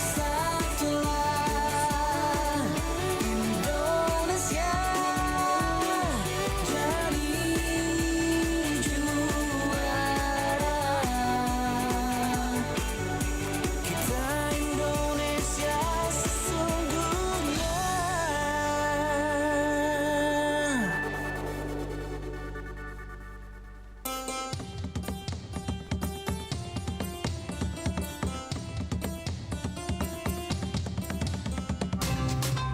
Bersatulah Indonesia, jadi juara. Kita Indonesia sesungguhnya.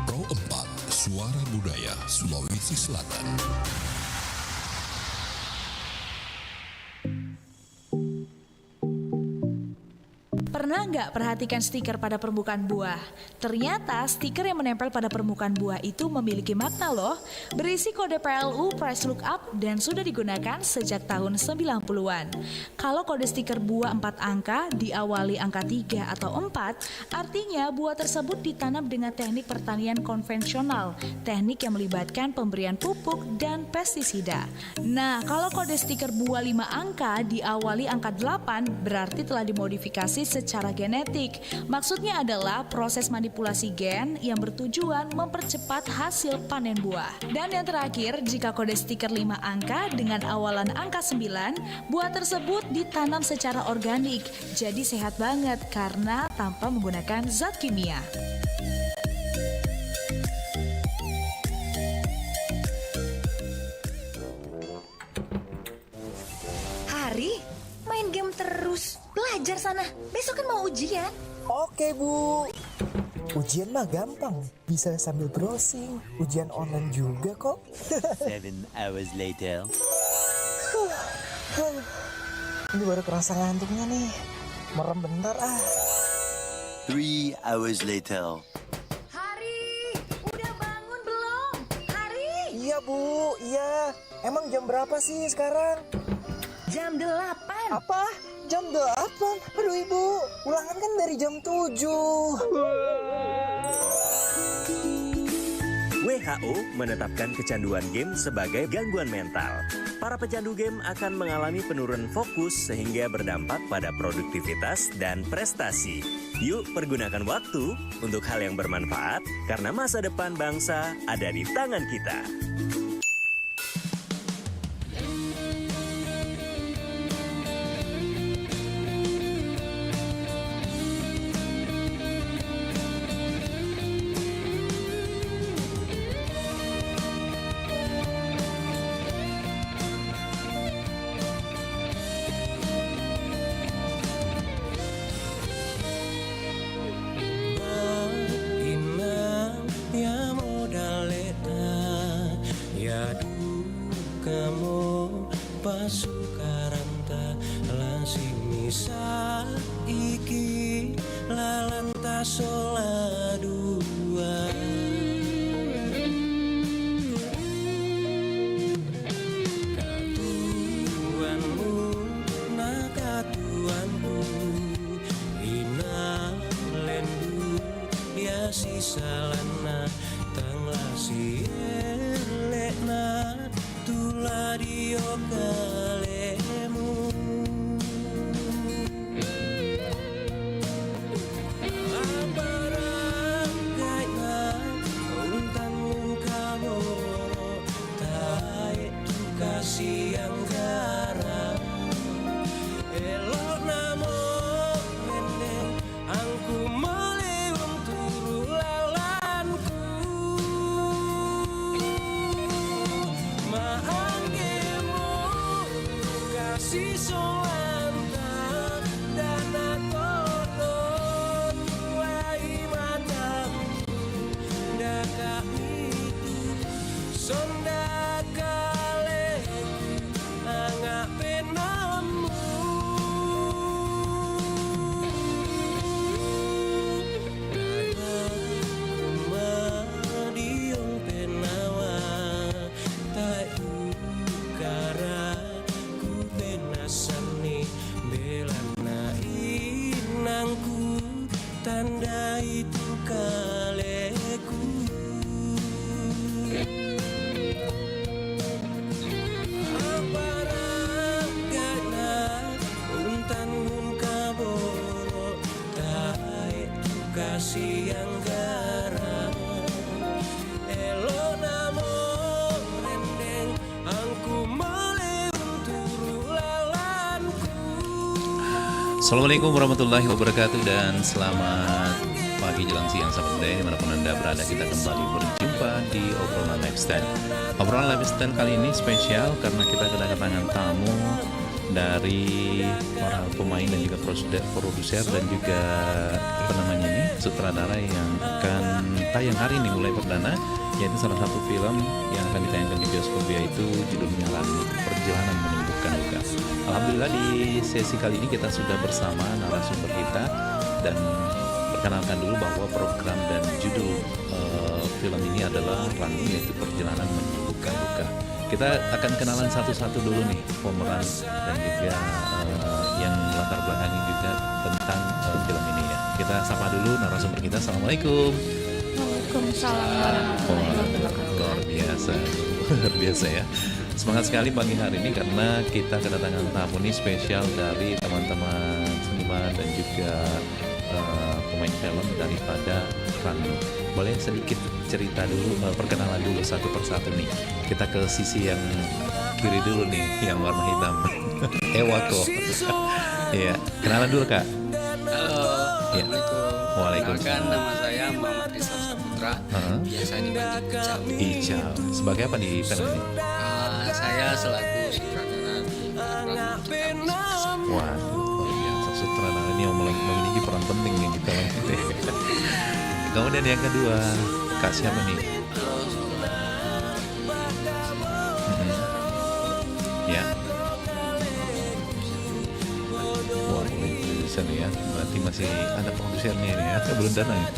Pro 4 Suara Budaya Sulawesi Selatan. Pernah nggak perhatikan stiker pada permukaan buah? Ternyata stiker yang menempel pada permukaan buah itu memiliki makna loh. Berisi kode PLU Price Lookup dan sudah digunakan sejak tahun 90-an. Kalau kode stiker buah 4 angka diawali angka 3 atau 4, artinya buah tersebut ditanam dengan teknik pertanian konvensional, teknik yang melibatkan pemberian pupuk dan pestisida. Nah, kalau kode stiker buah 5 angka diawali angka 8, berarti telah dimodifikasi secara genetik. Maksudnya adalah proses manipulasi gen yang bertujuan mempercepat hasil panen buah. Dan yang terakhir, jika kode stiker 5 angka dengan awalan angka 9, buah tersebut ditanam secara organik. Jadi sehat banget karena tanpa menggunakan zat kimia. Hari, main game terus. Belajar sana. Besok kan mau ujian. Oke, Bu. Ujian mah gampang. Bisa sambil browsing. Ujian online juga kok. 7 hours later. Ini baru kerasa ngantuknya nih. Merem bentar ah. 3 hours later. Hari, udah bangun belum? Hari, Iya, Bu. Iya. Emang jam berapa sih sekarang? jam 8. Apa? Jam 8? Aduh, Ibu. Ulangan kan dari jam 7. WHO menetapkan kecanduan game sebagai gangguan mental. Para pecandu game akan mengalami penurunan fokus sehingga berdampak pada produktivitas dan prestasi. Yuk pergunakan waktu untuk hal yang bermanfaat karena masa depan bangsa ada di tangan kita. Ya modaleta ya kamu pasukaranta lasimi saiki lalanta sola dua. Katuanmu nakatuanku ina lendu ya sisalana tanglasi elekna tuladio kalemu. Abarang kaina untan kamu tae tu kasih anggara elok namo mene angku meliwung turu lalanku maangemu kasih solanta dan atono tuai matamu daka itu sonda kaleku angak penamu. Madiung penawa tak ukara ku penasani belana inangku tanda itu kaleku. Aparagana untan hun kaboro tae tu kasih yang garang elo namo rendeng angku meleun turu lalanku. Assalamualaikum warahmatullahi wabarakatuh dan selamat pagi jelang siang sahabat budaya dimanapun Anda berada. Kita kembali berjumpa di obrolan lifestyle. Obrolan lifestyle kali ini spesial karena kita kedatangan tamu dari para pemain dan juga produser dan juga sutradara yang akan tayang hari ini mulai perdana, yaitu salah satu film yang akan ditayangkan di bioskop, yaitu judulnya Ranu, Perjalanan Menyembuhkan Luka. Alhamdulillah di sesi kali ini kita sudah bersama narasumber kita, dan perkenalkan dulu bahwa program dan judul film ini adalah Ranu, yaitu Perjalanan Menyembuhkan Luka. Kita akan kenalan satu-satu dulu nih pemeran dan juga yang latar belakangi juga tentang film ini ya. Kita sapa dulu narasumber kita. Assalamualaikum. Waalaikumsalam warahmatullahi wabarakatuh. Luar biasa ya. Semangat sekali pagi hari ini karena kita kedatangan tamu nih spesial dari teman-teman seniman dan juga pemain film daripada Ranu. Boleh sedikit cerita dulu, perkenalan dulu satu persatu nih. Kita ke sisi yang kiri dulu nih, yang warna hitam. Ewako. Iya, kenalan dulu Kak. Halo, Ya. Assalamualaikum. Waalaikumsalam. Perkenalkan, nama saya Muhammad Rizal Saputra, biasa dipanggil Icau. Icau. Sebagai apa di film ini? Saya selaku sutradara di Ranu Kita. Wah, luar biasa. Sutradara ini yang memiliki peran penting nih di film itu. Kemudian yang kedua, Kak siapa nih? Ya. Wah, produser ya. Berarti masih ada produsernya ini ya. Belum dana ya.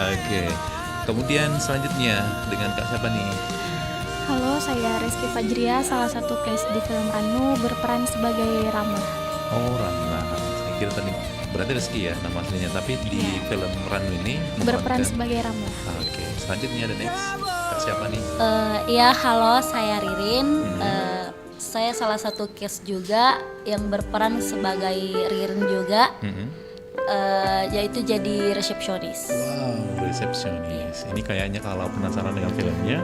Oke. Kemudian selanjutnya dengan Kak siapa nih? Halo, saya Rizky Fajria, salah satu cast di film Ranu, berperan sebagai Ramlah. Oh, Ramlah. Saya kira tadi berarti Rizky ya nama aslinya, tapi di film Ranu ini Berperan sebagai Ramlah. Oke. Selanjutnya ada next. Kak siapa nih? Ya, halo, saya Ririn. Saya salah satu cast juga yang berperan sebagai Ririn juga, yaitu jadi resepsionis. Wow, resepsionis. Ini kayaknya kalau penasaran dengan filmnya,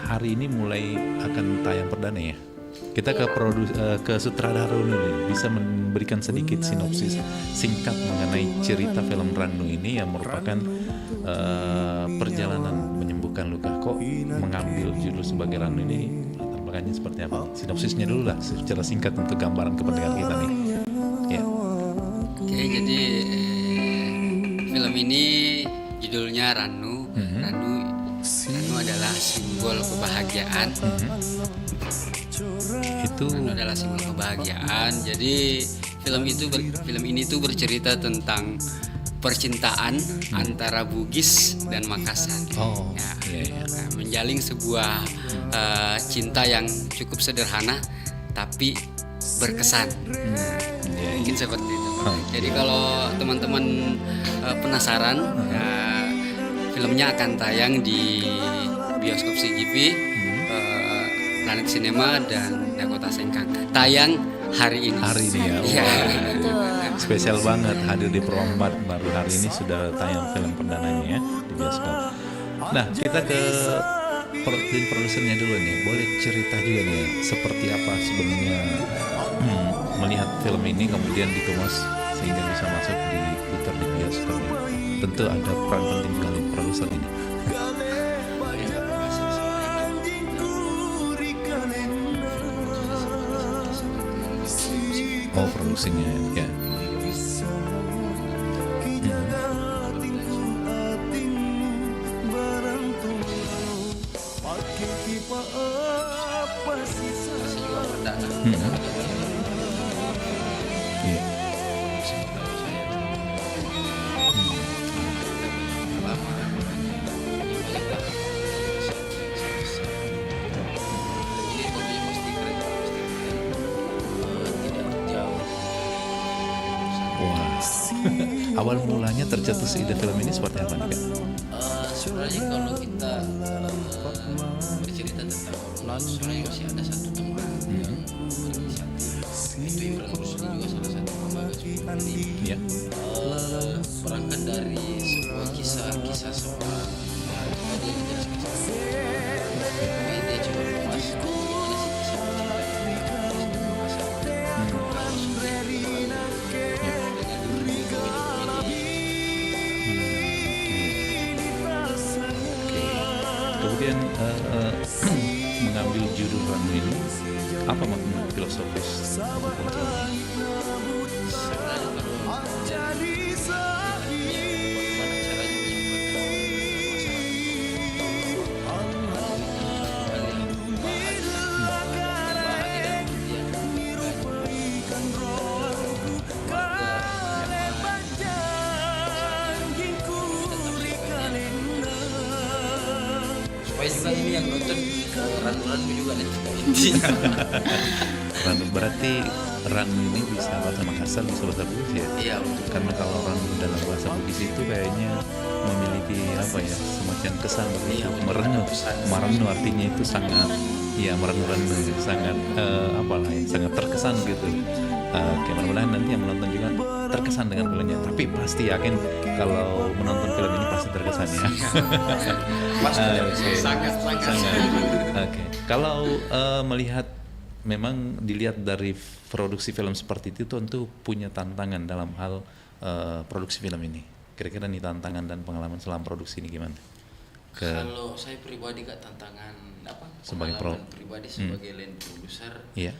hari ini mulai akan tayang perdana ya. Kita ke sutradara dulu, bisa memberikan sedikit sinopsis singkat mengenai cerita film Ranu ini yang merupakan perjalanan menyembuhkan luka. Kok mengambil judul sebagai Ranu ini? Latar belakangnya seperti apa? Sinopsisnya dulu lah, secara singkat untuk gambaran kepentingan kita nih. Ya. Oke, jadi film ini judulnya Ranu. Ranu adalah simbol kebahagiaan. Ranu adalah simbol kebahagiaan. Jadi film ini tuh bercerita tentang percintaan antara Bugis dan Makassar. Menjalin sebuah cinta yang cukup sederhana tapi berkesan. Mungkin seperti itu. Jadi kalau teman-teman penasaran, filmnya akan tayang di bioskop CGV, Planet Cinema dan Dakota Sengkang. Tayang hari ini. Hari ini ya. Spesial banget hadir di Perombat baru hari ini sudah tayang film perdananya ya di bioskop. Nah, kita ke produsernya dulu nih. Boleh cerita juga nih seperti apa sebenarnya melihat film ini kemudian dikemas sehingga bisa masuk di putar di bioskop ya. Tentu ada peran penting dari produser ini. Oh, produksinya ya. Awal mulanya tercetus ide film ini seperti apa nih Kak? Sebenarnya kalau kita bercerita tentang plot, sebenarnya masih ada satu teman yang berinisiatif. Itu Imran Rusli juga salah satu pembagas film. Ya. Berangkat dari sebuah kisah seorang tadi yang dijelaskan sama dia coba kemas bagaimana sih kisah Kemudian mengambil judul Rannu ini, apa makna filosofis untuk film ini? supaya juga ini yang nonton Rannu juga nanti. Rannu berarti Rannu ini bisa bahasa Makassar, bisa bahasa Bugis ya? Iya, betul. Karena kalau Rannu dalam bahasa Bugis itu kayaknya memiliki apa ya, semacam kesan begitu. Merennu artinya itu sangat, ya merennu sangat apalah ya, sangat terkesan gitu. Oke, mudah-mudahan nanti yang menonton juga terkesan dengan filmnya. Tapi pasti yakin kalau menonton film ini pasti terkesan ya. Sangat. Oke. Kalau melihat, memang dilihat dari produksi film seperti itu tentu punya tantangan dalam hal produksi film ini. Kira-kira nih tantangan dan pengalaman selama produksi ini gimana? Kalau saya pribadi Kak, tantangan apa? Sebagai pribadi sebagai land producer. Iya.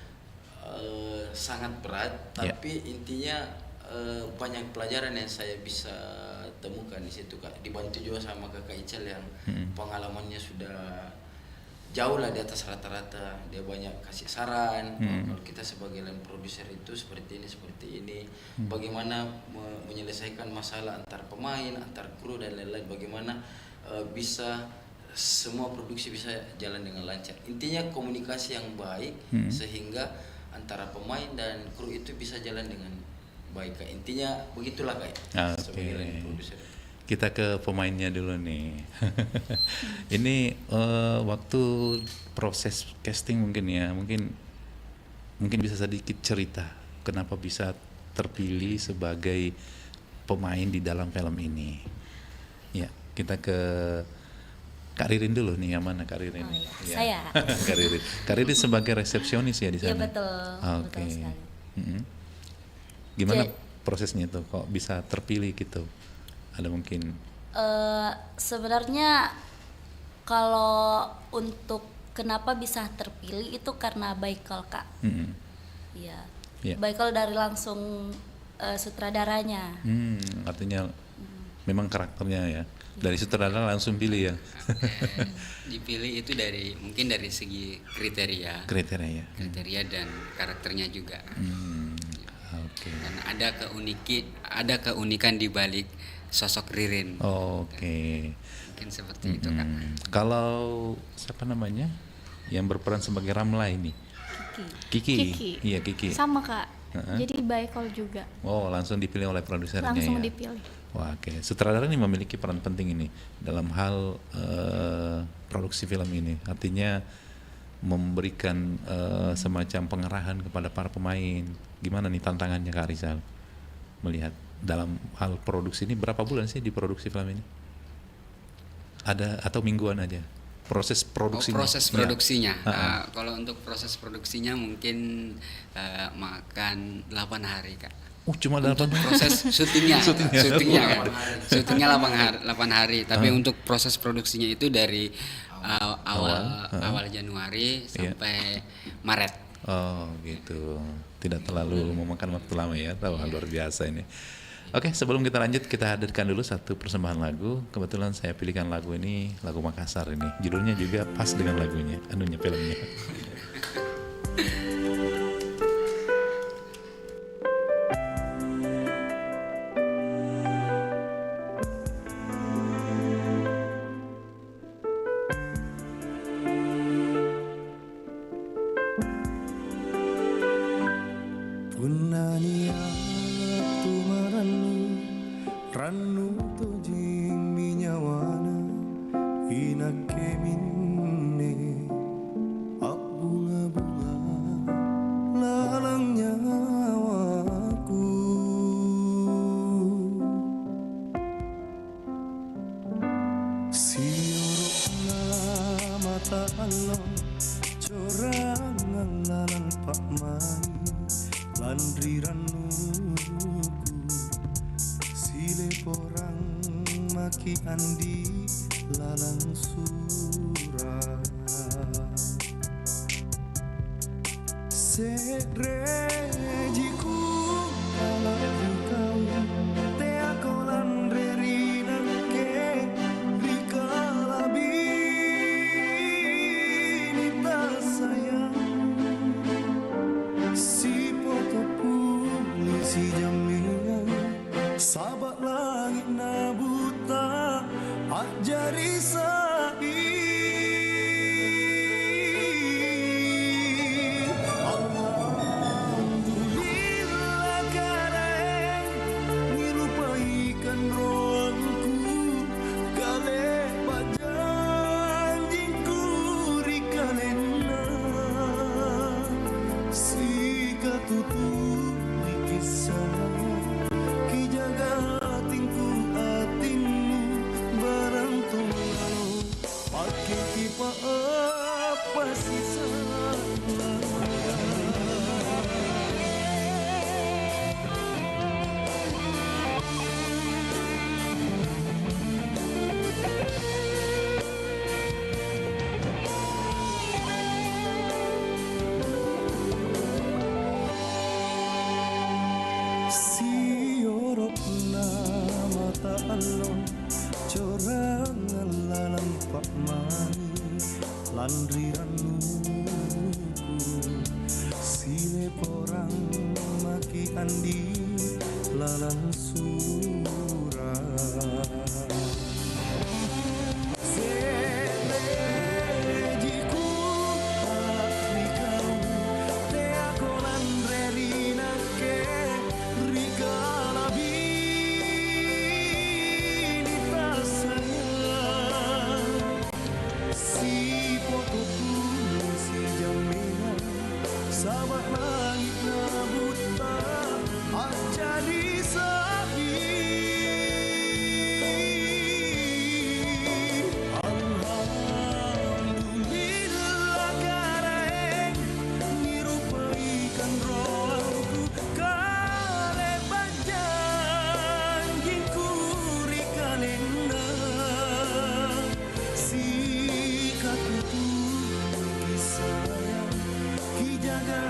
Sangat berat, tapi intinya banyak pelajaran yang saya bisa temukan di situ Kak. Dibantu juga sama Kakak Ical yang pengalamannya sudah jauh lah di atas rata-rata. Dia banyak kasih saran. Kalau kita sebagai land producer itu seperti ini, bagaimana menyelesaikan masalah antar pemain, antar kru dan lain-lain. Bagaimana bisa semua produksi bisa jalan dengan lancar. Intinya komunikasi yang baik sehingga antara pemain dan kru itu bisa jalan dengan baik Kak. Intinya begitulah Kak. Sebagai land producer. Kita ke pemainnya dulu nih. Ini waktu proses casting mungkin ya, mungkin bisa sedikit cerita kenapa bisa terpilih sebagai pemain di dalam film ini. Ya, kita ke Kak Ririn dulu nih, yang mana Kak Ririn? Oh, iya. Ya. Saya. Kak Ririn sebagai resepsionis ya di sana. Iya betul. Oke. Betul sekali. Gimana prosesnya tuh kok bisa terpilih gitu? Ada mungkin? Sebenarnya kalau untuk kenapa bisa terpilih itu karena Baikal Kak. Iya. Baikal dari langsung sutradaranya. Artinya memang karakternya ya. Dari sutradara langsung pilih ya. Dipilih itu mungkin dari segi kriteria dan karakternya juga. Oke. Dan ada keunikan di balik sosok Ririn. Oke. Mungkin seperti itu Kak. Kalau siapa namanya yang berperan sebagai Ramla ini? Kiki. Iya, Kiki. Sama Kak. Jadi Baikal juga. Oh, langsung dipilih oleh produsernya. Langsung ya? dipilih. Wah, oke. Sutradara ini memiliki peran penting ini dalam hal produksi film ini. Artinya memberikan semacam pengarahan kepada para pemain. Gimana nih tantangannya Kak Rizal melihat dalam hal produksi ini? Berapa bulan sih diproduksi film ini? Ada atau mingguan aja? Proses produksinya? Proses produksinya. Kalau untuk proses produksinya mungkin makan 8 hari Kak. Cuma 8 hari? Proses syutingnya 8 hari. Tapi untuk proses produksinya itu dari awal Januari sampai Maret. Oh gitu. Tidak terlalu memakan waktu lama ya. Luar biasa ini. Oke, sebelum kita lanjut, kita hadirkan dulu satu persembahan lagu. Kebetulan saya pilihkan lagu ini, lagu Makassar ini. Judulnya juga pas dengan lagunya, filmnya. Rannu tojing minyawana hinake minne bunga-bunga lalang nyawaku mata alon corangan lalang pak mani landri ranuku sile porang maki andi lalang surah sedrejiku kalau kau te aku landri nangke rikalabi nita sayang si foto polisi jaminan sahabat langit na buta ajari sa'i Alhamdulillah karaeng nilupaikan roangku kale pajanjingku rikalena si katutup di kisah ki jaga tingku atinmu barang tunggal pakai kipa apa sisa siorok na mata alon corangan lalang pak mani landri ranuku sile porang maki andi lalang surah sedrejiku alak kau te aku landri nake rikalabi nita sayang si foto si jaminan sahabat langit na buta ajari sabi Alhamdulillah karaeng nirupaikan roangku kale panjanjingku rikalena si katutu kisah ki jaga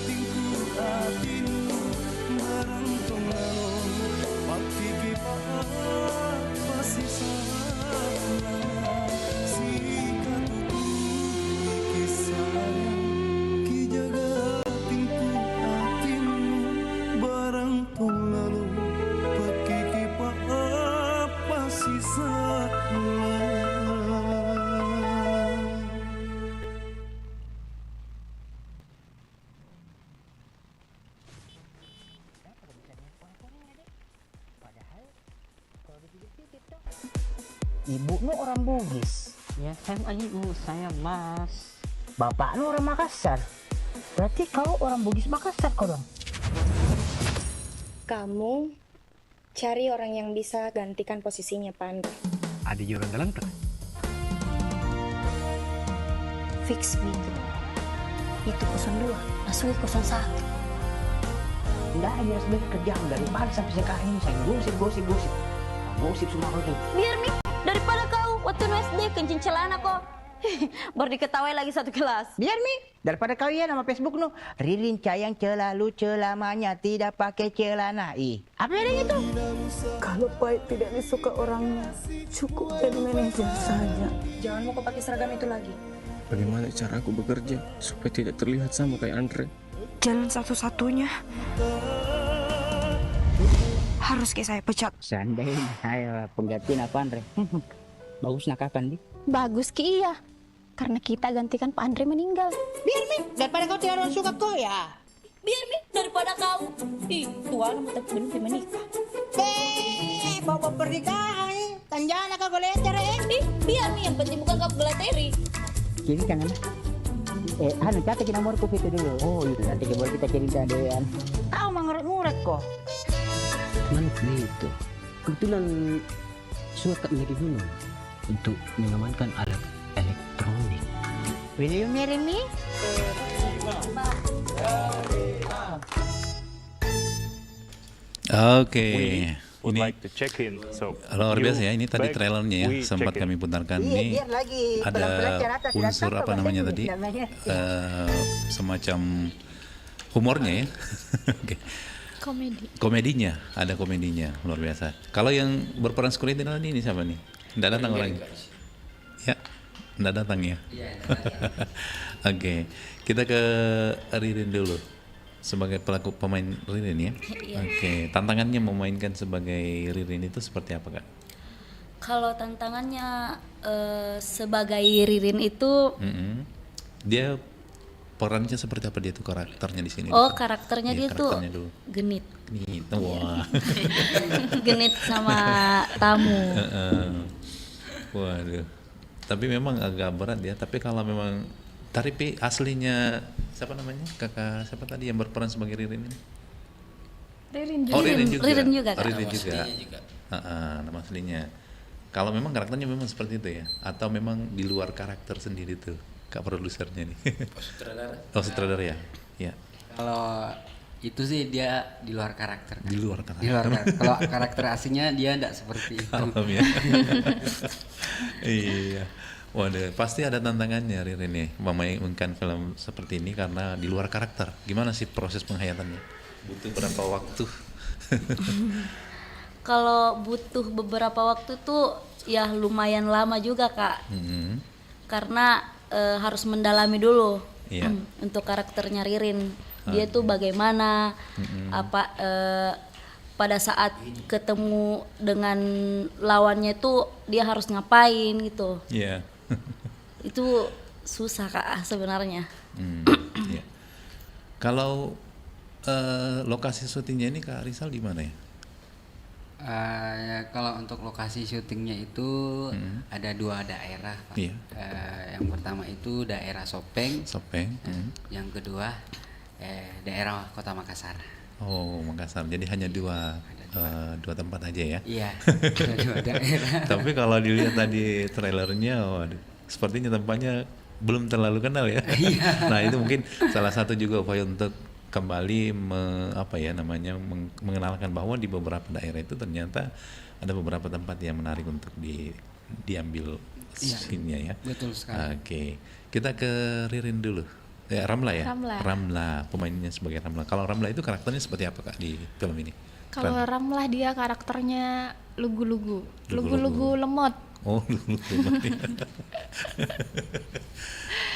tingku atinu barang tongalon pati kipa pasti salah si katutu kisah ki jaga tingku atinu barang tongalon pati kipa pasti salah. Ibu nu orang Bugis. Ya sama ibu saya Mas. Bapak nu orang Makassar. Berarti kau orang Bugis Makassar kau dong. Kamu cari orang yang bisa gantikan posisinya Pak Andre. Ada jualan dalam tak? Fix gitu. Itu 02, masuk 01. Enggak hanya sebagai kerjaan dari pagi sampai sekarang ini saya gosip. Gosip semua kau tuh. Biar Mi, daripada kau waktu SD kencing celana kok. Baru diketahui lagi satu kelas. Biar Mi, daripada kau ya nama Facebook nu Ririn Cayang celalu celamanya tidak pakai celana. Apa yang itu? Kalau baik tidak disuka orangnya, cukup jadi manajer saja. Jangan mau kau pakai seragam itu lagi. Bagaimana cara aku bekerja supaya tidak terlihat sama kayak Andre? Jalan satu-satunya harus kayak saya pecat. Seandainya saya penggantiin apa Andre? Bagus nak kapan nih? Bagus Ki, iya. Karena kita gantikan Pak Andre meninggal. Biar Mi, daripada kau tidak orang suka kau ya. Biar Mi, daripada kau. Tuan tapi belum menikah. Bawa pernikahan, tanjana kau geleter Biar Mi, yang penting bukan kau geleteri. Kiri kanan. Anu catat nomor kopi itu dulu. Oh itu nanti boleh kita cerita dean. Kau mengurut-ngurut kok. Mana itu? Kebetulan suka menjadi gunung untuk mengamankan alat elektronik. Will you marry me? Oke. Would Ini like to check in. So, luar you biasa ya. Ini tadi back, trailernya ya, we sempat check in. kami putarkan. Iya, Ini biar lagi ada pelan-pelan atas, unsur tidak apa namanya tadi? namanya. Semacam humornya ya. Oke. Komedi. Komedinya, ada komedinya, luar biasa. Kalau yang berperan security ini siapa nih? Nggak datang orangnya? Ya, nggak datang ya? Oke, kita ke Ririn dulu. Sebagai pelaku pemain Ririn ya? Iya. Oke, tantangannya memainkan sebagai Ririn itu seperti apa Kak? Kalau tantangannya sebagai Ririn itu Dia perannya seperti apa dia tuh karakternya di sini? Karakternya Iya, dia tuh karakternya dulu. genit. Genit, wah. Genit sama tamu. Waduh. Tapi memang agak berat ya. Tapi kalau memang tapi aslinya siapa namanya? Kakak siapa tadi yang berperan sebagai Ririn ini? Ririn Oh, Ririn juga. Ririn juga, Kak. Ririn Nama juga. aslinya juga. Nama aslinya. Kalau memang karakternya memang seperti itu ya, atau memang di luar karakter sendiri tuh, Kak produsernya nih. Sutradara. Oh, sutradara ya. Ya. Kalau itu sih dia di luar karakter. Di luar karakter. Di luar karakter. Kalau karakter aslinya dia enggak seperti itu. Alam ya. Iya. Waduh, pasti ada tantangannya Ririn nih memainkan film seperti ini karena di luar karakter. Gimana sih proses penghayatannya? Butuh berapa waktu? Kalau butuh beberapa waktu tuh ya lumayan lama juga Kak. Karena harus mendalami dulu Iya. untuk karakternya Ririn. Dia tuh bagaimana pada saat ketemu dengan lawannya tuh dia harus ngapain gitu. Iya. Itu susah Kak sebenarnya. Iya. Kalau lokasi syutingnya ini Kak Rizal di mana ya? Ya, kalau untuk lokasi syutingnya itu ada 2 daerah, Pak. Iya. Yang pertama itu daerah Sopeng. Yang kedua daerah Kota Makassar. Oh, Makassar. Jadi hanya dua tempat aja ya? Iya. Dua daerah. Tapi kalau dilihat tadi trailernya, waduh, sepertinya tempatnya belum terlalu kenal ya. Nah itu mungkin salah satu juga upaya untuk kembali mengenalkan bahwa di beberapa daerah itu ternyata ada beberapa tempat yang menarik untuk diambil scene-nya ya. Betul sekali. Oke, kita ke Ririn dulu. Ramla ya? Ramla. Pemainnya sebagai Ramla. Kalau Ramla itu karakternya seperti apa Kak di film ini? Kalau Ramlah dia karakternya lugu-lugu lemot. Oh, lugu-lugu.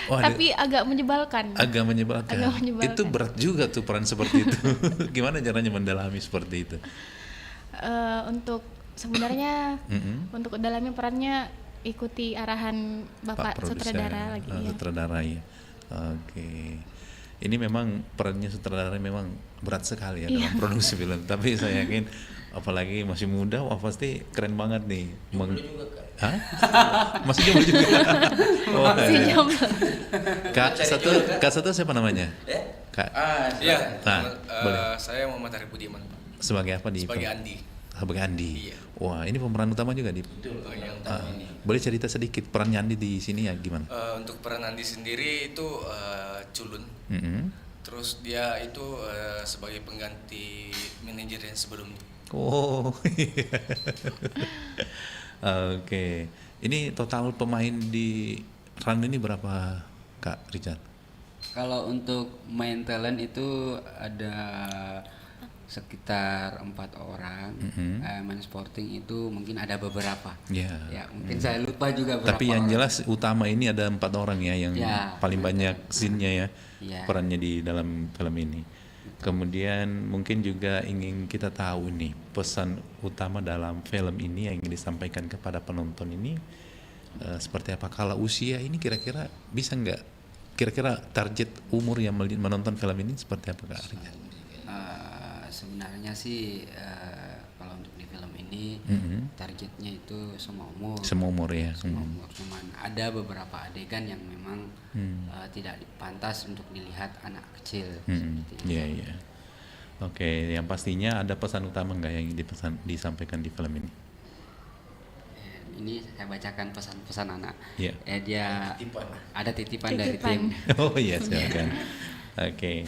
Tapi agak menyebalkan. Agak menyebalkan. Itu berat juga tuh peran seperti itu. Gimana caranya mendalami seperti itu? Untuk sebenarnya untuk mendalami perannya ikuti arahan Bapak sutradara lagi. Sutradara ya. Oke. Ini memang perannya sutradara memang berat sekali ya dalam produksi film. Tapi saya yakin apalagi masih muda, wah pasti keren banget nih. Hah? Masih jomblo juga. Masih jomblo. Kak satu siapa namanya? Kak. Iya. Boleh. Saya Muhammad Arif Budiman. Sebagai apa di? Sebagai Andi. Sebagai Andi. Iya. Wah, ini pemeran utama juga di. Betul. Yang utama ini. Boleh cerita sedikit perannya Andi di sini ya gimana? Untuk peran Andi sendiri itu culun. Terus dia itu sebagai pengganti manajer yang sebelumnya. Oh. Oke. Ini total pemain di Run ini berapa Kak Richard? Kalau untuk main talent itu ada sekitar 4 orang. Main sporting itu mungkin ada beberapa. Ya, mungkin saya lupa juga berapa. Tapi yang jelas utama ini ada 4 orang ya yang paling banyak scene-nya ya, perannya di dalam film ini. Kemudian mungkin juga ingin kita tahu nih pesan utama dalam film ini yang ingin disampaikan kepada penonton ini seperti apa? Kalau usia ini kira-kira bisa nggak? Kira-kira target umur yang menonton film ini seperti apa Kak Arya? Sebenarnya sih kalau untuk di film ini targetnya itu semua umur. Semua umur ya. Semua umur. Cuman ada beberapa adegan yang memang tidak pantas untuk dilihat anak kecil. Iya. Oke, yang pastinya ada pesan utama nggak yang disampaikan di film ini? ini saya bacakan pesan-pesan anak. Iya. Dia ada titipan dari tim. Oh iya, silakan. Oke.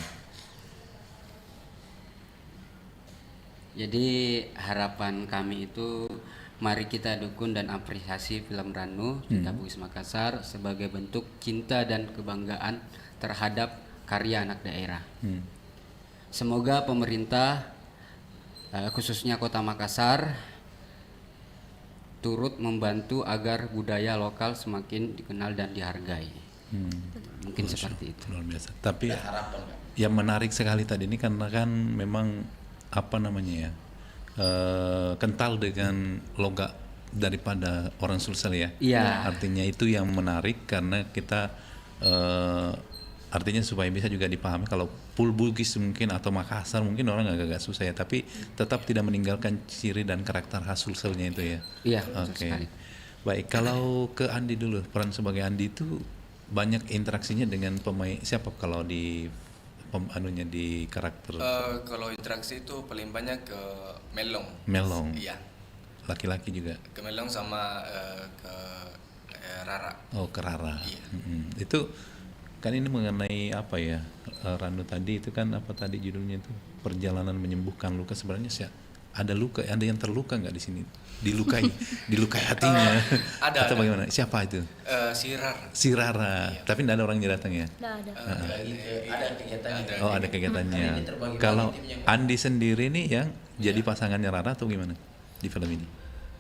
Jadi harapan kami itu mari kita dukung dan apresiasi film Ranu Cinta Bugis Makassar sebagai bentuk cinta dan kebanggaan terhadap karya anak daerah. Semoga pemerintah khususnya Kota Makassar turut membantu agar budaya lokal semakin dikenal dan dihargai. Mungkin seperti itu. Luar biasa. Tapi yang menarik sekali tadi ini karena kan memang apa namanya ya, kental dengan logat daripada orang Sulsel ya. Iya. Artinya itu yang menarik karena kita artinya supaya bisa juga dipahami kalau Pul Bugis mungkin atau Makassar mungkin orang agak susah ya, tapi tetap tidak meninggalkan ciri dan karakter khas Sulselnya itu ya. Iya. Oke. Baik, kalau ke Andi dulu, peran sebagai Andi itu banyak interaksinya dengan pemain siapa kalau di di karakter? Kalau interaksi itu paling banyak ke Melong. Melong. Iya. Laki-laki juga. Ke Melong sama ke Rara. Oh, ke Rara. Iya. Itu kan ini mengenai apa ya? Ranu tadi itu kan apa tadi judulnya itu? Perjalanan menyembuhkan luka. Sebenarnya sih ada luka, ada yang terluka nggak di sini? Dilukai hatinya. Ada. Atau bagaimana? Siapa itu? Si Rara. Iya. Tapi tidak ada orang yang datang ya? Ada kegiatannya. Oh, ada kegiatannya. Kalau Andi sendiri nih yang jadi pasangannya Rara atau gimana di film ini?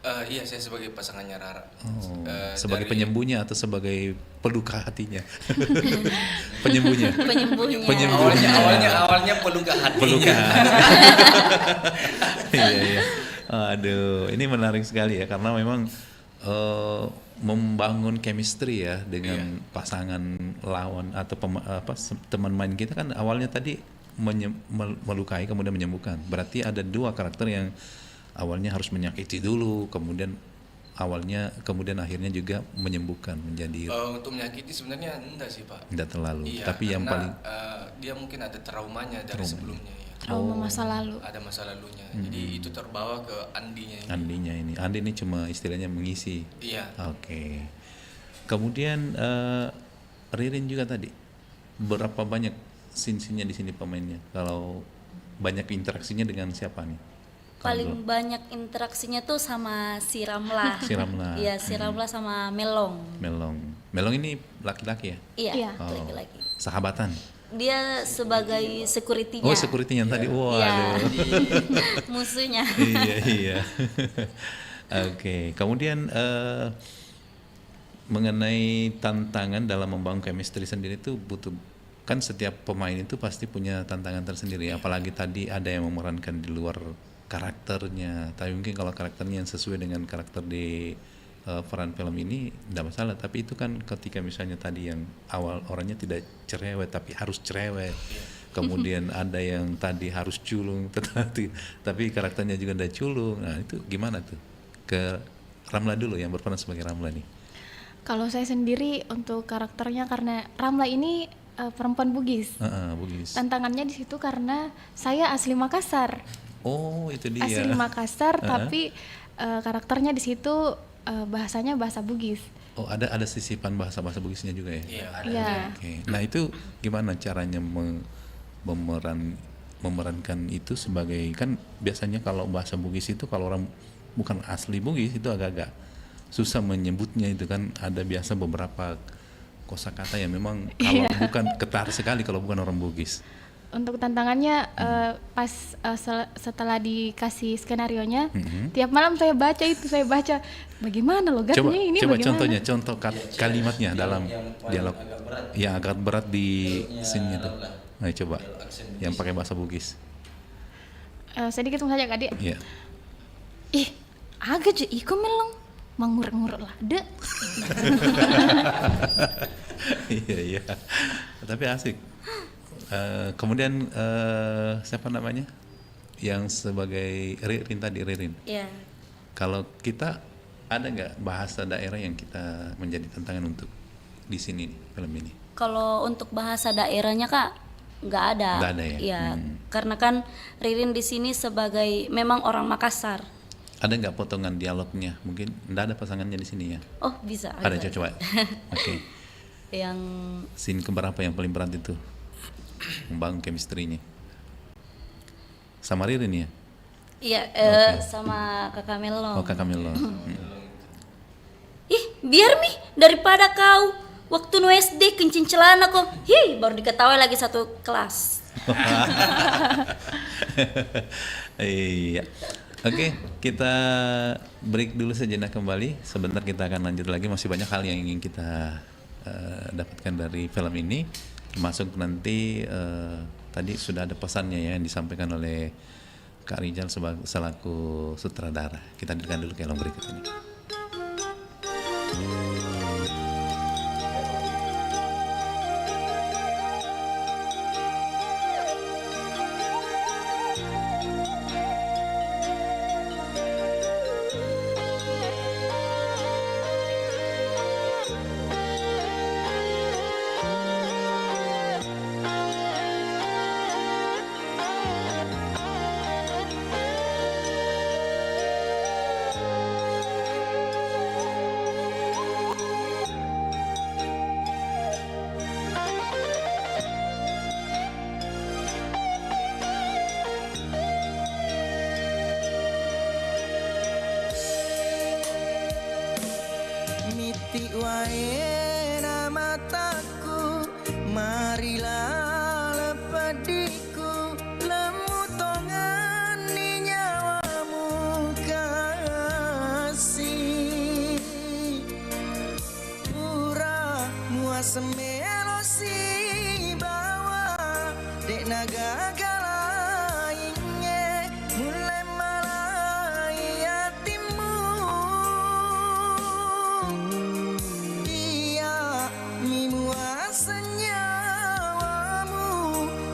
Iya, saya sebagai pasangannya Rara. Sebagai penyembuhnya atau sebagai peluka hatinya? Penyembuhnya. Awalnya peluka hatinya. Iya. Aduh, ini menarik sekali ya karena memang membangun chemistry ya dengan pasangan lawan atau teman main kita kan awalnya tadi melukai kemudian menyembuhkan. Berarti ada dua karakter yang awalnya harus menyakiti dulu, kemudian akhirnya juga menyembuhkan menjadi. Untuk menyakiti sebenarnya enggak sih Pak. Enggak terlalu. Iya, tapi yang paling dia mungkin ada traumanya dari sebelumnya ya. Trauma masa lalu. Ada masa lalunya. Jadi itu terbawa ke Andinya ini. Andi ini cuma istilahnya mengisi. Iya. Oke. Kemudian Ririn juga tadi. Berapa banyak scene-nya di sini pemainnya? Kalau banyak interaksinya dengan siapa nih? Paling banyak interaksinya tuh sama si Ramla. Iya, si Ramla sama Melong. Melong ini laki-laki ya? Iya, laki-laki. Sahabatan. Dia sebagai security-nya. Oh, security-nya tadi. Wah, musuhnya. Iya. Oke. Kemudian mengenai tantangan dalam membangun chemistry sendiri itu butuh kan setiap pemain itu pasti punya tantangan tersendiri. Apalagi tadi ada yang memerankan di luar karakternya. Tapi mungkin kalau karakternya yang sesuai dengan karakter di peran film ini tidak masalah, tapi itu kan ketika misalnya tadi yang awal orangnya tidak cerewet tapi harus cerewet, kemudian ada yang tadi harus culung tapi karakternya juga tidak culung. Nah itu gimana tuh? Ke Ramla dulu yang berperan sebagai Ramla nih. Kalau saya sendiri untuk karakternya karena Ramla ini perempuan Bugis. Bugis. Tantangannya di situ karena saya asli Makassar. Oh itu dia. Asli Makassar tapi karakternya di situ bahasanya bahasa Bugis. Oh ada sisipan bahasa Bugisnya juga ya? Iya. Okay. Nah itu gimana caranya memerankan itu sebagai, kan biasanya kalau bahasa Bugis itu kalau orang bukan asli Bugis itu agak-agak susah menyebutnya itu kan, ada biasa beberapa kosakata yang memang kalau bukan ketar sekali kalau bukan orang Bugis. Untuk tantangannya pas setelah dikasih skenarionya, tiap malam saya baca bagaimana logatnya ini coba bagaimana. Contohnya, kalimatnya dalam dialog yang agak berat di scene-nya tuh. Nah, coba yang pakai bahasa Bugis. Sedikit saja Kak Dik. Iya. Ih, agak je iko melong mangurek-ngurek lah deh. Iya. Tapi asik. Kemudian siapa namanya yang sebagai Ririn tadi, Ririn? Iya. Kalau kita ada nggak bahasa daerah yang kita menjadi tantangan untuk di sini film ini? Kalau untuk bahasa daerahnya Kak nggak ada. Nggak ada ya? Iya, karena kan Ririn di sini sebagai memang orang Makassar. Ada nggak potongan dialognya? Mungkin nggak ada pasangannya di sini ya? Oh bisa. Ada bisa. coba. Oke. Yang Scene keberapa yang paling berat itu? Membangun chemistry-nya. Sama Ririn ya? Iya, sama Kakak Melo. Oh, Kakak Melo. Ih, biar Mi, daripada kau waktu nu SD kencing celana kok. Baru diketahui lagi satu kelas. Iya. Oke, kita break dulu sejenak kembali. Sebentar kita akan lanjut lagi. Masih banyak hal yang ingin kita dapatkan dari film ini. Termasuk nanti tadi sudah ada pesannya ya yang disampaikan oleh Kak Rijal selaku sutradara. Kita dengarkan dulu ke film berikut ini. Miti wae na mataku, marilah lepediku, lemu tongan ni nyawamu kasih. Pura muas melosi bawa dek naga galainge mulai malai hatimu. Iya mimua senyawamu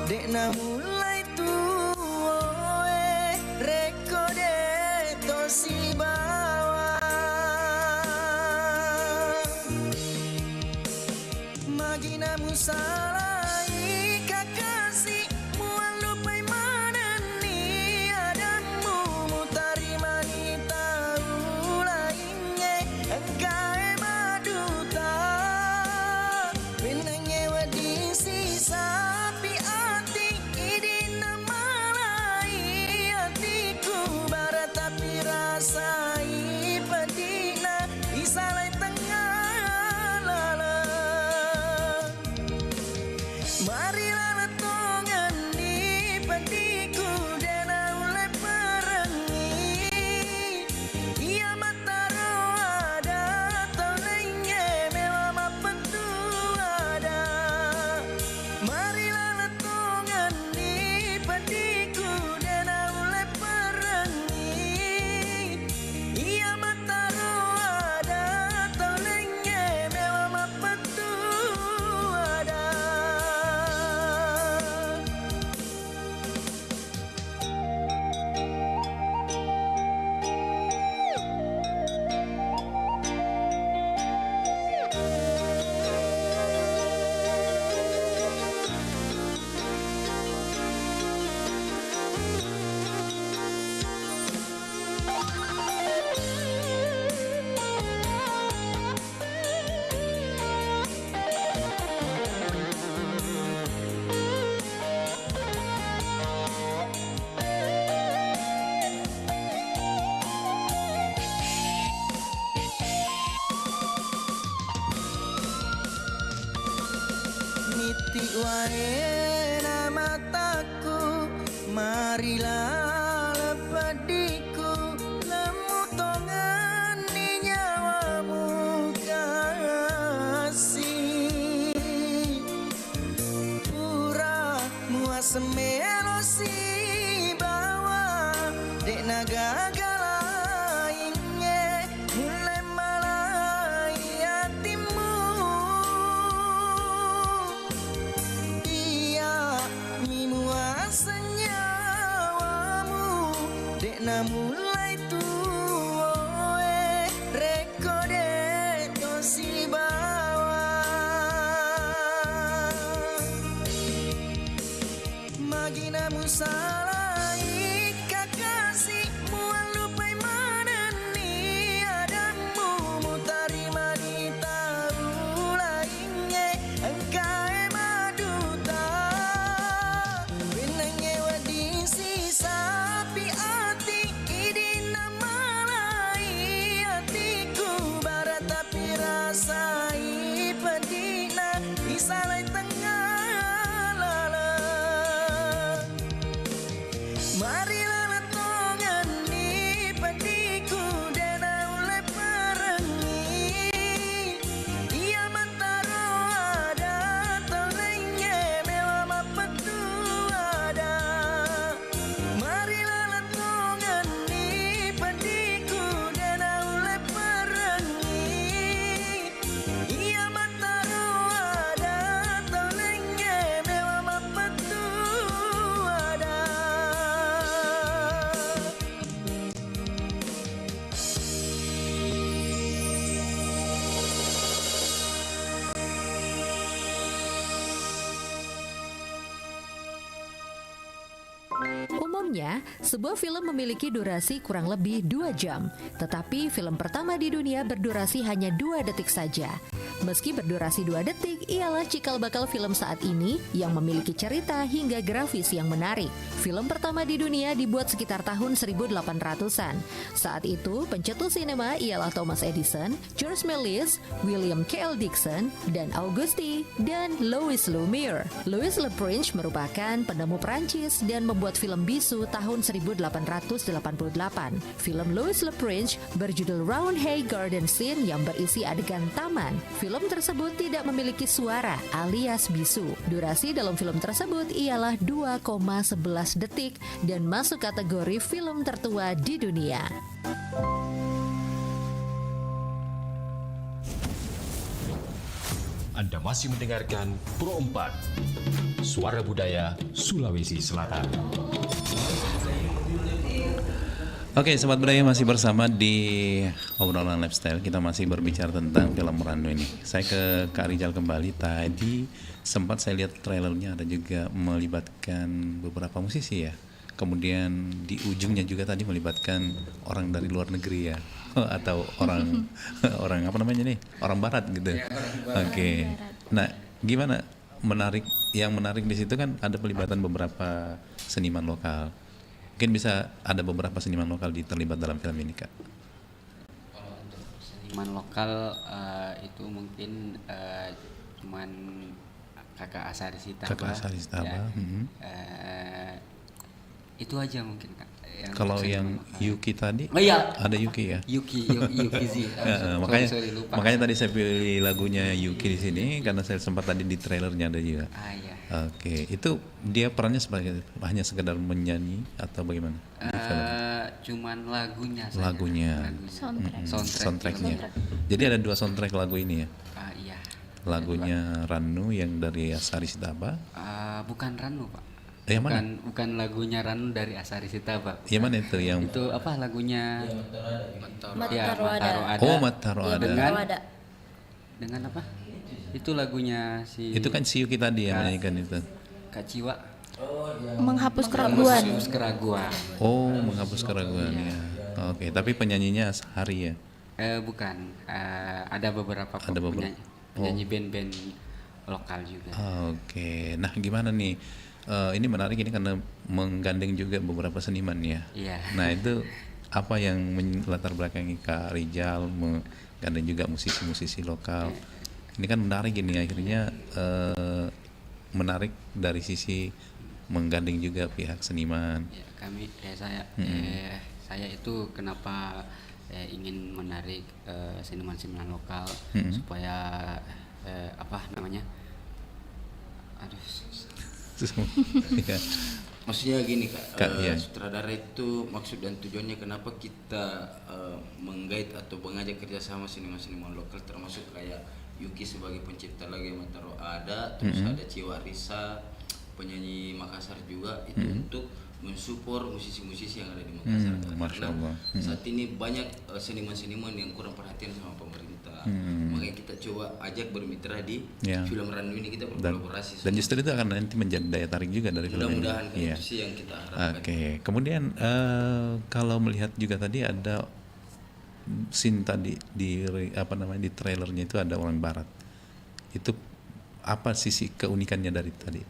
dek na mulai tuoe rekode tosi bawa magina musalai kakasih muan lupai manani adamu mutari manita ulainge engkai maduta benenge wadisi sapi ati idina malai hatiku barat tapi rasai pedina isalai tengah lala. Marilah letongan di pediku dan ulai perengi. Ia mata ada tau lenge mewah mapetu ada. Marilah letongan di pediku dan ulai perengi. Ia mata ada tau lenge mewah mapetu ada. Miti wae na mataku, marilah lepediku, lemu tongan ni nyawamu kasih. Pura muas melosi bawa dek naga galainge mulai malai hatimu. Iya mimua senyawamu dek na mulai tuoe rekode tosi bawa magina musalai kakasih muan lupai mana Umumnya, sebuah film memiliki durasi kurang lebih 2 jam. Tetapi film pertama di dunia berdurasi hanya 2 detik saja. Meski berdurasi 2 detik, ialah cikal bakal film saat ini yang memiliki cerita hingga grafis yang menarik. Film pertama di dunia dibuat sekitar tahun 1800-an. Saat itu, pencetus sinema ialah Thomas Edison, George Méliès, William K.L. Dixon, dan Auguste dan Louis Lumière. Louis Le Prince merupakan penemu Prancis dan membuat film bisu tahun 1888. Film Louis Le Prince berjudul Roundhay Garden Scene yang berisi adegan taman. Film tersebut tidak memiliki suara alias bisu. Durasi dalam film tersebut ialah 2,11 detik dan masuk kategori film tertua di dunia. Anda masih mendengarkan Pro 4, Suara Budaya Sulawesi Selatan. Oke, Sobat Budaya masih bersama di obrolan lifestyle. Kita masih berbicara tentang film Rannu ini. Saya ke Kak Rizal kembali. Tadi sempat saya lihat trailernya ada juga melibatkan beberapa musisi ya. Kemudian di ujungnya juga tadi melibatkan orang dari luar negeri ya, atau orang orang apa namanya nih, orang barat gitu. Oke. Nah, gimana yang menarik di situ kan ada pelibatan beberapa seniman lokal. Mungkin bisa ada beberapa seniman lokal terlibat dalam film ini, Kak. Kalau untuk seniman lokal itu mungkin cuman Kakak Asari Sitaba. Kakak Asari Sitaba. Ya. Itu aja mungkin, Kak. Kalau yang Yuki tadi, iya. Ada Yuki ya. Yuki Z. Makanya tadi saya pilih lagunya Yuki di sini karena saya sempat tadi di trailernya ada juga. Iya. Oke, itu dia perannya sebagai hanya sekedar menyanyi atau bagaimana? Cuman lagunya. Soundtracknya. Jadi ada 2 soundtrack lagu ini ya. Iya. Lagunya Rannu yang dari Asari Sitaba. Bukan Rannu, Pak. Bukan lagunya Rannu dari Asari Sitaba. Yang mana itu? Yang itu apa lagunya? Mataroada. Oh, Mataroada. Dengan apa? Itu lagunya si. Itu kan si Yuki tadi yang menyanyikan itu. Kak Ciwa. Menghapus keraguan. Oh, menghapus keraguan ya. Oke, tapi penyanyinya Asari ya? Bukan. Ada beberapa penyanyi band-band lokal juga. Oke. Nah, gimana nih? Ini menarik ini karena menggandeng juga beberapa seniman ya. Iya. Nah, itu apa yang latar belakangi Kak Rizal menggandeng juga musisi-musisi lokal. Ini kan menarik ini akhirnya menarik dari sisi menggandeng juga pihak seniman. Ya, saya itu kenapa ingin menarik seniman-seniman lokal supaya Ya. Maksudnya gini Kak, ya. sutradara itu maksud dan tujuannya kenapa kita menggait atau mengajak kerjasama seniman-seniman lokal, termasuk kayak Yuki sebagai pencipta lagu Mataroada, terus ada Ciwa Risa penyanyi Makassar juga itu untuk mensupport musisi-musisi yang ada di Makassar. Masya Allah. Saat ini banyak seniman-seniman yang kurang perhatian sama pemerintah. Makanya kita coba ajak bermitra di film Rannu ini, kita berkolaborasi. Dan justru itu akan nanti menjadi daya tarik juga dari film ini. Mudah-mudahan itu sih yang kita harapkan. Oke. Kemudian kalau melihat juga tadi ada scene tadi di trailernya itu ada orang barat. Itu apa sisi keunikannya dari tadi?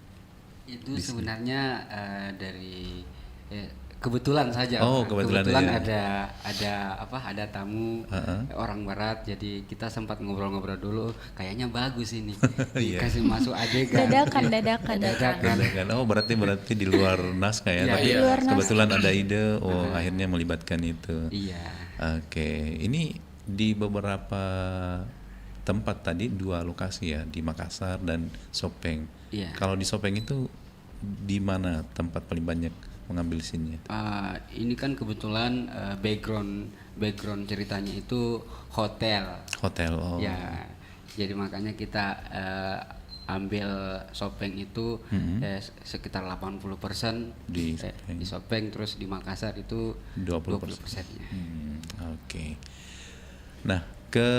Itu sebenarnya dari kebetulan saja. Kebetulan ada tamu orang barat, jadi kita sempat ngobrol-ngobrol dulu, kayaknya bagus ini. Dikasih masuk adegan. Dadakan. Oh, berarti di luar naskah ya. Tapi kebetulan ada ide, akhirnya melibatkan itu. Iya. Oke, ini di beberapa tempat tadi 2 lokasi ya, di Makassar dan Sopeng. Iya. Kalau di Sopeng itu di mana tempat paling banyak mengambil scene-nya? Ini kan kebetulan background ceritanya itu hotel. Oh. Ya, jadi makanya kita ambil Sopeng itu sekitar 80% di Sopeng, terus di Makassar itu 20%-nya. Oke. Nah, ke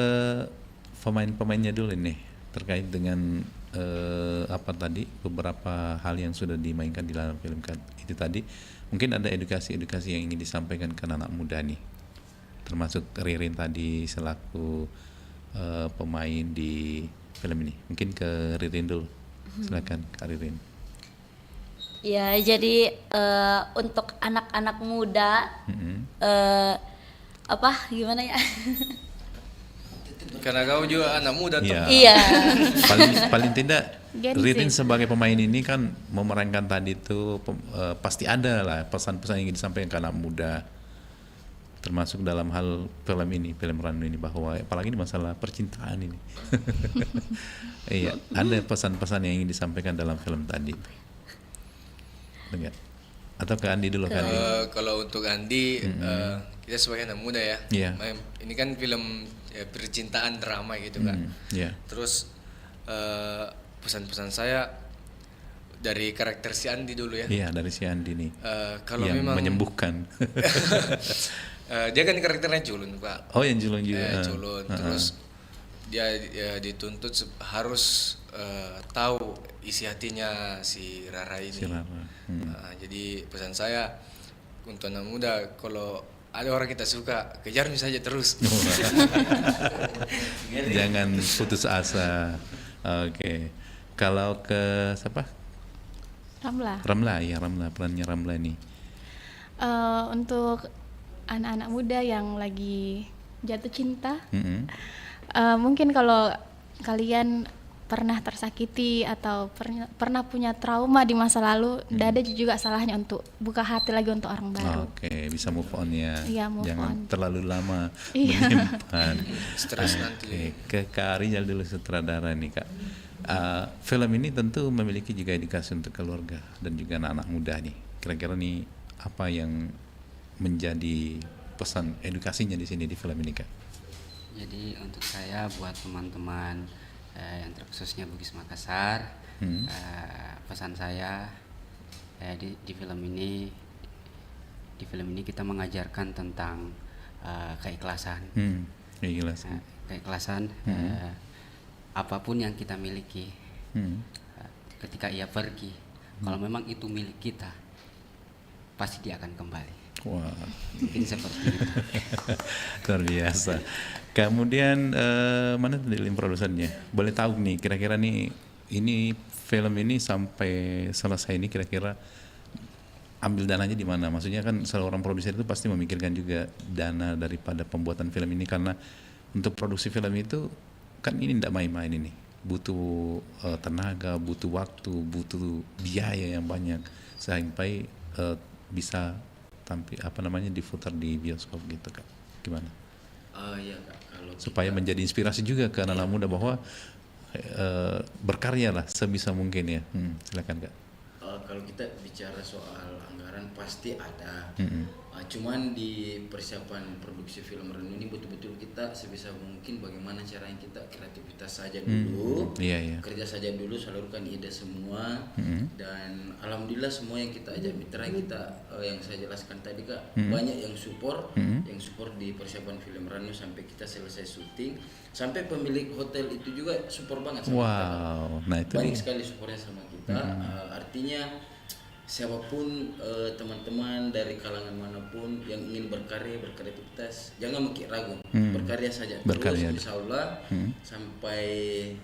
pemain-pemainnya dulu nih terkait dengan beberapa hal yang sudah dimainkan di dalam film itu tadi, mungkin ada edukasi-edukasi yang ingin disampaikan ke anak muda nih, termasuk Ririn tadi selaku pemain di film ini. Mungkin ke Ririn dulu, silakan Kak Ririn. Ya, jadi untuk anak-anak muda, gimana ya? Karena kau juga anak muda tuh. Iya. paling tidak Gen Ririn Z. sebagai pemain ini kan memerankan tadi itu pasti ada lah pesan-pesan yang ingin disampaikan ke anak muda, termasuk dalam hal film ini, film Ranu ini, bahwa apalagi di masalah percintaan ini. Iya, ada pesan-pesan yang ingin disampaikan dalam film tadi. Enggak? Atau ke Andi dulu kan? Kalau untuk Andi, kita sebagai anak muda ya. Iya. Ini kan film percintaan drama gitu kan. Iya. Terus pesan-pesan saya dari karakter si Andi dulu ya. Iya, dari si Andi nih. Kalau yang memang menyembuhkan. Dia kan karakternya culun, Pak. Oh, yang culun juga. Culun. Terus dia dituntut harus tahu isi hatinya si Rara ini. Si Rara. Jadi pesan saya untuk anak muda, kalau ada orang kita suka, kejar saja terus. Jangan putus asa. Oke. Kalau ke siapa? Ramla, ya Ramla, perannya Ramla ini. Untuk anak-anak muda yang lagi jatuh cinta, mungkin kalau kalian pernah tersakiti atau pernah punya trauma di masa lalu, tidak ada juga salahnya untuk buka hati lagi untuk orang baru. Oke, bisa move on ya. Iya, move Jangan on. terlalu lama Iya. menyimpan. Stres nanti. Ke Kak Rizal dulu, sutradara nih Kak. Film ini tentu memiliki juga edukasi untuk keluarga dan juga anak-anak muda nih. Kira-kira nih apa yang menjadi pesan edukasinya di sini di film ini Kak? Jadi untuk saya, buat teman-teman yang terkhususnya Bugis Makassar, pesan saya di film ini kita mengajarkan tentang keikhlasan. Keikhlasan apapun yang kita miliki, ketika ia pergi, kalau memang itu milik kita, pasti dia akan kembali. Wah, mungkin seperti itu. Luar biasa. Kemudian mana tadi produsernya? Boleh tahu nih kira-kira nih ini film ini sampai selesai ini kira-kira ambil dananya di mana? Maksudnya kan seorang produser itu pasti memikirkan juga dana daripada pembuatan film ini, karena untuk produksi film itu kan ini tidak main-main ini. Butuh tenaga, butuh waktu, butuh biaya yang banyak sampai bisa diputar di bioskop gitu Kak. Gimana? Ya Kak, kalau supaya menjadi inspirasi juga ke anak-anak muda bahwa berkarya lah sebisa mungkin ya. Silakan Kak. Kalau kita bicara soal anggaran pasti ada. Cuman di persiapan produksi film Renu ini betul-betul kita sebisa mungkin bagaimana caranya kita kreativitas saja dulu, kerja saja dulu, salurkan ide semua, dan alhamdulillah semua yang kita ajak mitra kita yang saya jelaskan tadi Kak, banyak yang support di persiapan film Renu sampai kita selesai syuting, sampai pemilik hotel itu juga support banget sama kita. Nah itu banyak sekali supportnya sama kita. Artinya siapapun teman-teman dari kalangan manapun yang ingin berkreativitas, jangan mikir ragu, berkarya saja terus, insya Allah sampai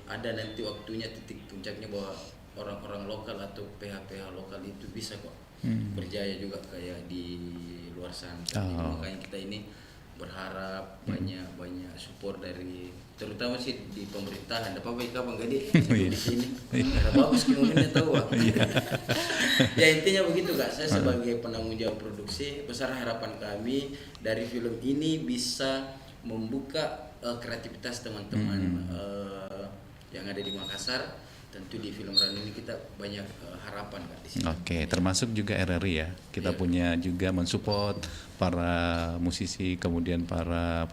ada nanti waktunya titik puncaknya bahwa orang-orang lokal atau PH-PH lokal itu bisa kok berjaya juga kayak di luar sana. Makanya kita ini berharap banyak support dari terutama sih di pemerintahan. Apa kapan gede di sini? Karena bagus momennya tahu. Ya intinya begitu Kak. Saya sebagai penanggung jawab produksi, besar harapan kami dari film ini bisa membuka kreativitas teman-teman yang ada di Makassar. Tentu di film Ranu ini kita banyak harapan Kak di sini. Oke, termasuk juga RRI ya. Kita punya juga mensupport para musisi, kemudian para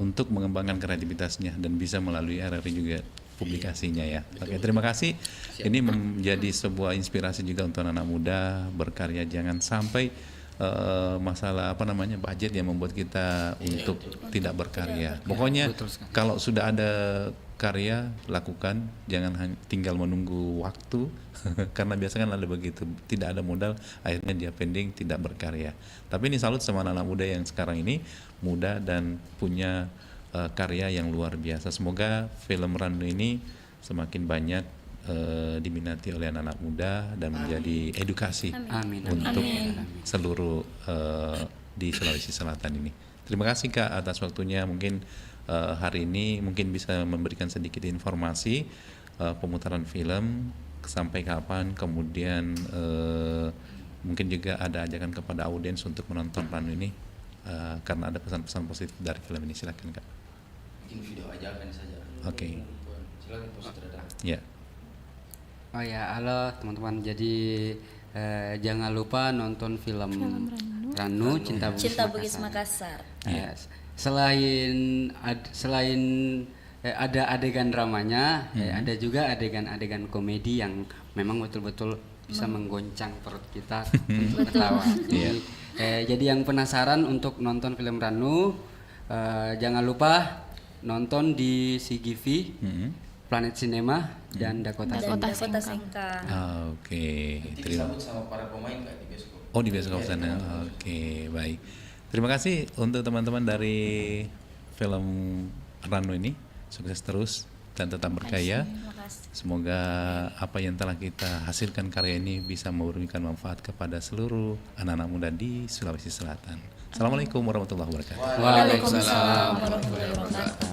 untuk mengembangkan kreativitasnya dan bisa melalui RRI juga publikasinya ya. Oke, terima kasih. Ini menjadi sebuah inspirasi juga untuk anak muda berkarya. Jangan sampai masalah budget yang membuat kita untuk tidak berkarya. Pokoknya kalau sudah ada berkarya, lakukan, jangan tinggal menunggu waktu karena biasanya kan ada begitu, tidak ada modal, akhirnya dia pending, tidak berkarya. Tapi ini salut sama anak-anak muda yang sekarang ini muda dan punya karya yang luar biasa. Semoga film Rannu ini semakin banyak diminati oleh anak-anak muda dan menjadi edukasi untuk seluruh di Sulawesi Selatan ini. Terima kasih Kak atas waktunya. Mungkin hari ini mungkin bisa memberikan sedikit informasi pemutaran film sampai kapan, kemudian mungkin juga ada ajakan kepada audiens untuk menonton Rannu ini karena ada pesan-pesan positif dari film ini. Silakan Kak. Mungkin video ajakan saja. Oke. Silakan Pak Sutradara. Ya. Oh ya, halo teman-teman. Jadi jangan lupa nonton film Rannu Cinta Bugis Makassar. Yes. Selain ada adegan dramanya, ada juga adegan-adegan komedi yang memang betul-betul bisa menggoncang perut kita untuk ketawa. Jadi yang penasaran untuk nonton film Rannu, jangan lupa nonton di CGV, Planet Cinema dan Dakota Singkang. Oke. Disambut sama para pemain Kak di bioskop. Oh, di bioskop sana. Oke, baik. Terima kasih untuk teman-teman dari film Rannu ini. Sukses terus dan tetap berkarya. Semoga apa yang telah kita hasilkan karya ini bisa memberikan manfaat kepada seluruh anak-anak muda di Sulawesi Selatan. Assalamualaikum warahmatullahi wabarakatuh. Waalaikumsalam warahmatullahi wabarakatuh.